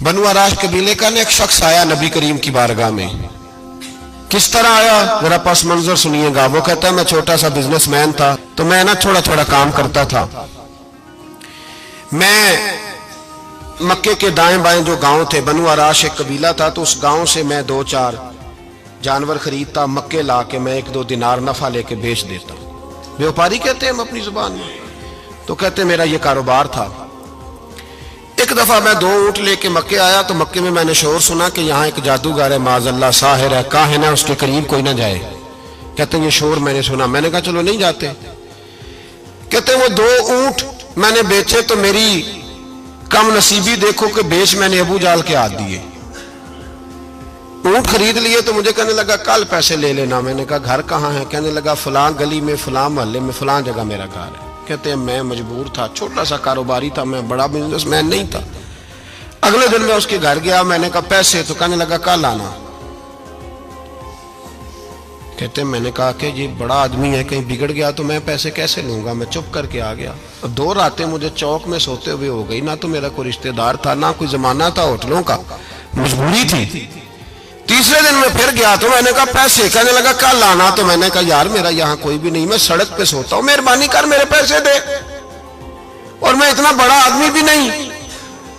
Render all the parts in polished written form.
بنو عراش قبیلے کا ایک شخص آیا نبی کریم کی بارگاہ میں. کس طرح آیا ذرا پس منظر سنیے گا. وہ کہتا ہے میں چھوٹا سا بزنس مین تھا تو میں تھوڑا تھوڑا کام کرتا تھا. میں مکے کے دائیں بائیں جو گاؤں تھے، بنو عراش ایک قبیلہ تھا، تو اس گاؤں سے میں 2-4 جانور خریدتا، مکے لا کے میں 1-2 دینار نفع لے کے بیچ دیتا. بیوپاری کہتے ہیں ہم اپنی زبان میں. تو کہتے میرا یہ کاروبار تھا. ایک دفعہ میں 2 اونٹ لے کے مکے آیا تو مکے میں نے شور سنا کہ یہاں ایک جادوگر ہے، معاذ اللہ ساحر ہے، کاہن ہے، اس کے قریب کوئی نہ جائے. کہتے ہیں یہ شور میں نے سنا. میں نے کہا چلو نہیں جاتے. کہتے ہیں وہ 2 اونٹ میں نے بیچے تو میری کم نصیبی دیکھو کہ بیچ میں نے ابو جال کے ہاتھ دیے. اونٹ خرید لیے تو مجھے کہنے لگا کل پیسے لے لینا. میں نے کہا گھر کہاں ہے؟ کہنے لگا فلاں گلی میں، فلاں محلے میں، فلاں جگہ میرا گھر ہے. کہتے ہیں میں مجبور تھا، چھوٹا سا کاروباری تھا، میں بڑا بزنس مین نہیں تھا. اگلے دن میں اس کے گھر گیا. میں نے کہا پیسے؟ تو کہنے لگا کل آنا. کہتے ہیں میں نے کہا کہ یہ بڑا آدمی ہے، کہیں بگڑ گیا تو میں پیسے کیسے لوں گا. میں چپ کر کے آ گیا. 2 راتیں مجھے چوک میں سوتے ہوئے ہو گئی. نہ تو میرا کوئی رشتہ دار تھا، نہ کوئی زمانہ تھا ہوٹلوں کا، مجبوری تھی. تیسرے دن میں پھر گیا تو میں نے کہا پیسے؟ کہنے لگا کل آنا. تو میں نے کہا یار میرا یہاں کوئی بھی نہیں، میں سڑک پہ سوتا ہوں، مہربانی کر میرے پیسے دے. اور میں اتنا بڑا آدمی بھی نہیں،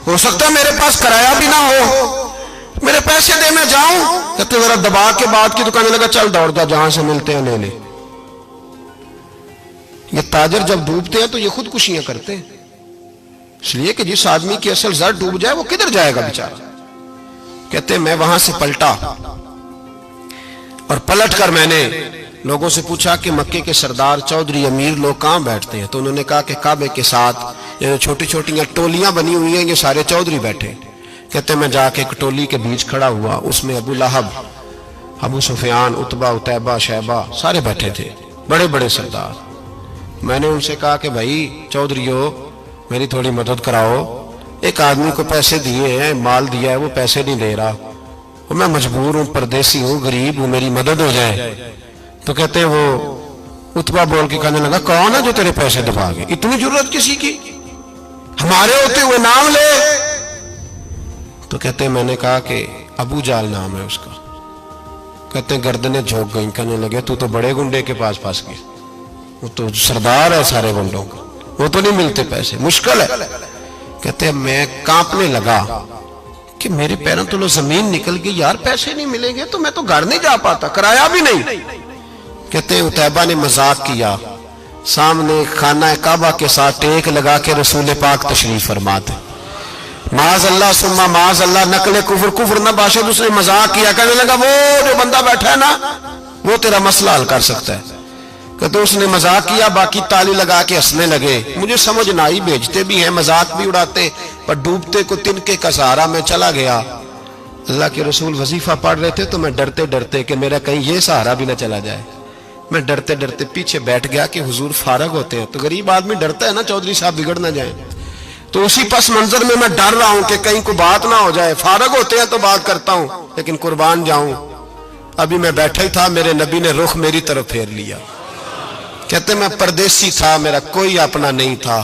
ہو سکتا میرے پاس کرایہ بھی نہ ہو، میرے پیسے دے میں جاؤں. کہتے ذرا دبا کے بات کی تو کہنے لگا چل دوڑ جا، جہاں سے ملتے ہیں لے لے. یہ تاجر جب ڈوبتے ہیں تو یہ خودکشیاں کرتے ہیں، اس لیے کہ جس آدمی کی اصل زر ڈوب جائے وہ کدھر جائے گا بیچارہ. کہتے ہیں میں وہاں سے پلٹا اور پلٹ کر میں نے لوگوں سے پوچھا کہ مکے کے سردار چودھری امیر لوگ کہاں بیٹھتے ہیں. تو انہوں نے کہا کہ کعبے کے ساتھ یہ چھوٹی چھوٹی ٹولیاں بنی ہوئی ہیں، یہ سارے چودھری بیٹھے. کہتے ہیں میں جا کے ایک ٹولی کے بیچ کھڑا ہوا، اس میں ابو لہب، ابو سفیان، عتبہ، عتیبہ، شیبہ سارے بیٹھے تھے، بڑے بڑے سردار. میں نے ان سے کہا کہ بھائی چودھریو میری تھوڑی مدد کراؤ، ایک آدمی کو پیسے دیے ہیں، مال دیا ہے، وہ پیسے نہیں دے رہا، میں مجبور ہوں، پردیسی ہوں، غریب ہوں، میری مدد ہو جائے. تو کہتے ہیں وہ عتبہ بول کے کہنے لگا کون ہے جو تیرے پیسے دبا گئے؟ اتنی ضرورت کسی کی؟ ہمارے ہوتے ہوئے نام لے. تو کہتے ہیں میں نے کہا کہ ابو جال نام ہے اس کا. کہتے ہیں گردنیں جھوک گئیں. کہنے لگے تو بڑے گنڈے کے پاس پھنس گئے، وہ تو سردار ہے سارے گنڈوں کا، وہ تو نہیں ملتے پیسے، مشکل ہے. کہتے ہیں میں کانپنے لگا کہ میرے پیروں تو زمین نکل گئی، یار پیسے نہیں ملیں گے تو میں تو گھر نہیں جا پاتا، کرایہ بھی نہیں. کہتے ہیں عتیبہ نے مذاق کیا، سامنے خانہ کعبہ کے ساتھ ٹیک لگا کے رسول پاک تشریف فرماتے، معاذ اللہ ثم معاذ اللہ، نقل کفر نہ باشد. اس نے مذاق کیا، کہنے لگا وہ جو بندہ بیٹھا ہے نا وہ تیرا مسئلہ حل کر سکتا ہے. کہتے اس نے مذاق کیا، باقی تالی لگا کے ہنسنے لگے. مجھے سمجھ نہ آئی، بھیجتے بھی ہیں، مذاق بھی اڑاتے، پر ڈوبتے کو تنکے کا سہارا میں چلا گیا. اللہ کے رسول وظیفہ پڑھ رہے تھے تو میں ڈرتے ڈرتے کہ میرا کہیں یہ سہارا بھی نہ چلا جائے، میں ڈرتے ڈرتے پیچھے بیٹھ گیا کہ حضور فارغ ہوتے ہیں. تو غریب آدمی ڈرتا ہے نا چودھری صاحب بگڑ نہ جائیں. تو اسی پس منظر میں ڈر رہا ہوں کہ کہیں کوئی بات نہ ہو جائے. فارغ ہوتے ہیں تو بات کرتا ہوں لیکن قربان جاؤں. ابھی میں بیٹھا ہی تھا، میرے نبی نے رخ میری طرف پھیر لیا. کہتے میں پردیسی تھا، میرا کوئی اپنا نہیں تھا.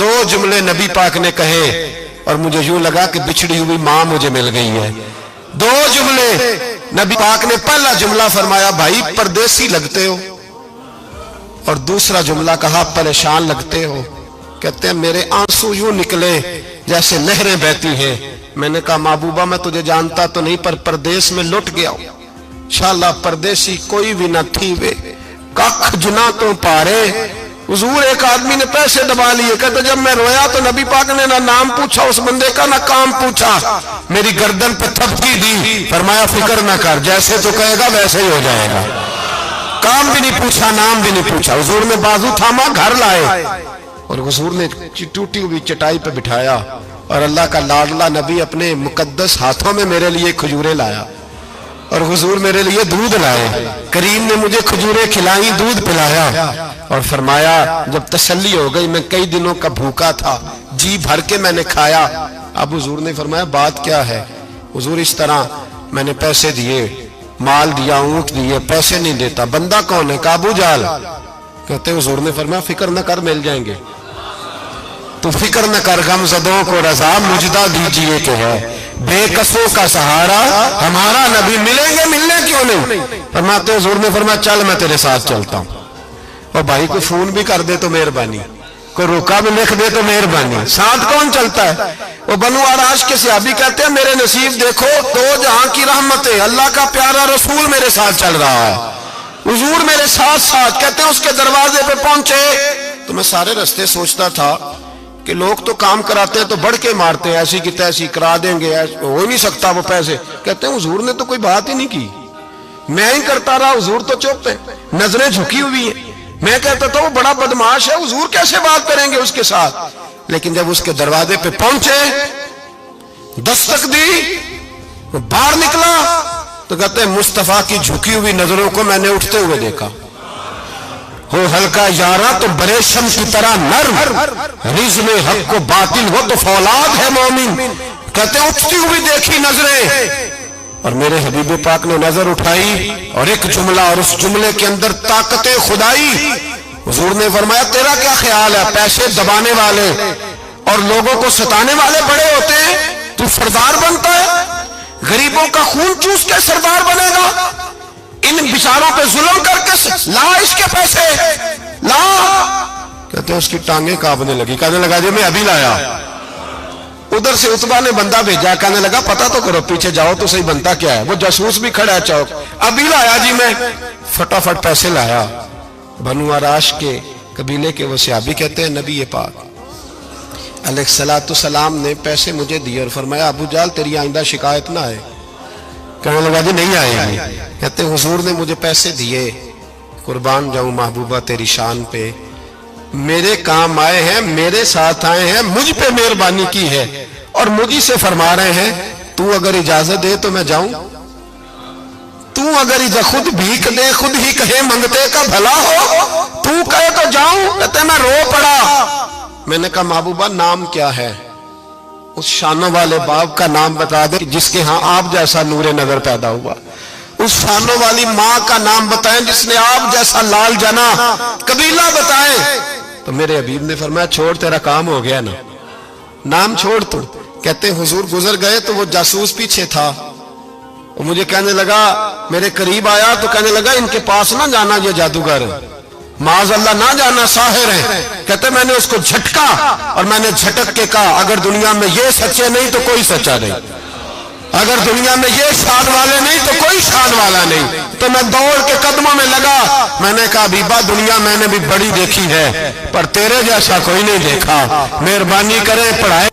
2 جملے نبی پاک نے کہے اور مجھے یوں لگا کہ بچھڑی ہوئی ماں مجھے مل گئی ہے. 2 جملے نبی پاک نے. پہلا جملہ فرمایا بھائی پردیسی لگتے ہو، اور دوسرا جملہ کہا پریشان لگتے ہو. کہتے ہیں میرے آنسو یوں نکلے جیسے نہریں بہتی ہیں. میں نے کہا محبوبہ میں تجھے جانتا تو نہیں، پر پردیس میں لٹ گیا ہوں. انشاءاللہ پردیسی کوئی بھی نہ تھی وے کخ جنا تو پارے. حضور ایک آدمی نے پیسے دبا لیے. کہتے جب میں رویا تو نبی پاک نے نہ نام پوچھا اس بندے کا، نہ کام پوچھا، میری گردن پہ تھپکی دی، فرمایا فکر نہ کر، جیسے تو کہے گا ویسے ہی ہو جائے گا. کام بھی نہیں پوچھا، نام بھی نہیں پوچھا. حضور نے بازو تھاما، گھر لائے، اور حضور نے ٹوٹی ہوئی چٹائی پہ بٹھایا، اور اللہ کا لاڈلا نبی اپنے مقدس ہاتھوں میں میرے لیے کھجوریں لایا، اور حضور میرے لیے دودھ لائے. کریم نے مجھے کھجوریں کھلائیں، دودھ پلایا، اور فرمایا جب تسلی ہو گئی، میں کئی دنوں کا بھوکا تھا، جی بھر کے میں نے کھایا. اب حضور نے فرمایا بات کیا ہے؟ حضور اس طرح میں نے پیسے دیے، مال دیا، اونٹ دیے، پیسے نہیں دیتا. بندہ کون ہے؟ ابو جال. کہتے حضور نے فرمایا فکر نہ کر، مل جائیں گے. تو فکر نہ کر، غم زدوں کو رضا مجدہ دیجئے کہ ہے. بے قصوں کا سہارا ہمارا نبی، ملیں گے ملنے کیوں نہیں؟ فرماتے حضور نے فرمایا چل میں تیرے ساتھ چلتا ہوں۔ اور بھائی کو فون بھی کر دے تو مہربانی، کوئی روکا بھی لکھ دے تو مہربانی، ساتھ کون چلتا ہے؟ وہ بنو آراش کے صحابی کہتے ہیں میرے نصیب دیکھو، دو جہاں کی رحمتیں، اللہ کا پیارا رسول میرے ساتھ چل رہا ہے، حضور میرے ساتھ ساتھ۔ کہتے ہیں اس کے دروازے پہ پہنچے تو میں سارے رستے سوچتا تھا کہ لوگ تو کام کراتے ہیں تو بڑھ کے مارتے ہیں، ایسی کی تیسی کرا دیں گے، ہو ہی نہیں سکتا وہ پیسے۔ کہتے ہیں حضور نے تو کوئی بات ہی نہیں کی، میں ہی کرتا رہا، حضور تو چپ ہے، نظریں جھکی ہوئی ہیں۔ میں کہتا تھا وہ بڑا بدماش ہے، حضور کیسے بات کریں گے اس کے ساتھ؟ لیکن جب اس کے دروازے پہ پہنچے، دستک دی، وہ باہر نکلا تو کہتے ہیں مصطفیٰ کی جھکی ہوئی نظروں کو میں نے اٹھتے ہوئے دیکھا۔ ہو ہلکا یارا تو بریشم کی طرح نرم، رزم حق کو باطل ہو تو فولاد ہے مومن۔ کہتے ہیں اٹھتی ہوئی دیکھی نظریں، اور میرے حبیب پاک نے نظر اٹھائی اور ایک جملہ، اور اس جملے کے اندر طاقت خدائی۔ حضور نے فرمایا تیرا کیا خیال ہے؟ پیسے دبانے والے اور لوگوں کو ستانے والے بڑے ہوتے ہیں، تو سردار بنتا ہے؟ غریبوں کا خون چوس کے سردار بنے گا؟ ان بیچاروں پہ ظلم کر کے لا اس کے پیسے لا۔ کہتے ہیں اس کی ٹانگیں کانپنے لگی، کہنے لگا جی میں ابھی لایا۔ ادھر سے عتبہ نے بندہ بھیجا، کہنے لگا پتہ تو کرو، پیچھے جاؤ تو صحیح بنتا کیا ہے۔ وہ جاسوس بھی کھڑا ہے چوک، ابھی لایا جی میں، فٹافٹ پیسے لایا۔ بنو آراش کے قبیلے کے وہ صحابی کہتے ہیں نبی پاک علیہ السلام نے پیسے مجھے دیے اور فرمایا ابو جہل تیری آئندہ شکایت نہ آئے۔ کہنے لگا جی نہیں آئے گی۔ کہتے ہیں حضور نے مجھے پیسے دیے، قربان جاؤں محبوبہ تیری شان پہ، میرے کام آئے ہیں، میرے ساتھ آئے ہیں، مجھ پہ مہربانی کی ہے، اور مجھے سے فرما رہے ہیں تو اگر اجازت دے تو میں جاؤں، تو اگر خود بھیک دے، خود ہی کہے منگتے کا بھلا ہو، تو کہے تو جاؤں۔ کہتے ہیں میں رو پڑا۔ میں نے کہا محبوبہ نام کیا ہے؟ اس شانوں والے باپ کا نام بتا دے جس کے ہاں آپ جیسا نور نظر پیدا ہوا، اس شانوں والی ماں کا نام بتائیں جس نے آپ جیسا لال جنا، قبیلہ بتائیں۔ تو میرے حبیب نے فرمایا چھوڑ تیرا کام ہو گیا نا، نام چھوڑ تو۔ کہتے ہیں حضور گزر گئے تو وہ جاسوس پیچھے تھا، وہ مجھے کہنے لگا، میرے قریب آیا تو کہنے لگا ان کے پاس نہ جانا، یہ جادوگر معاذ اللہ نہ جانا، ساحر ہیں۔ کہتے میں نے اس کو جھٹکا اور میں نے جھٹک کے کہا اگر دنیا میں یہ سچے نہیں تو کوئی سچا نہیں، اگر دنیا میں یہ شان والے نہیں تو کوئی شان والا نہیں۔ تو میں دوڑ کے قدموں میں لگا، میں نے کہا حبیبہ دنیا میں نے بھی بڑی دیکھی ہے پر تیرے جیسا کوئی نہیں دیکھا، مہربانی کریں پڑھائے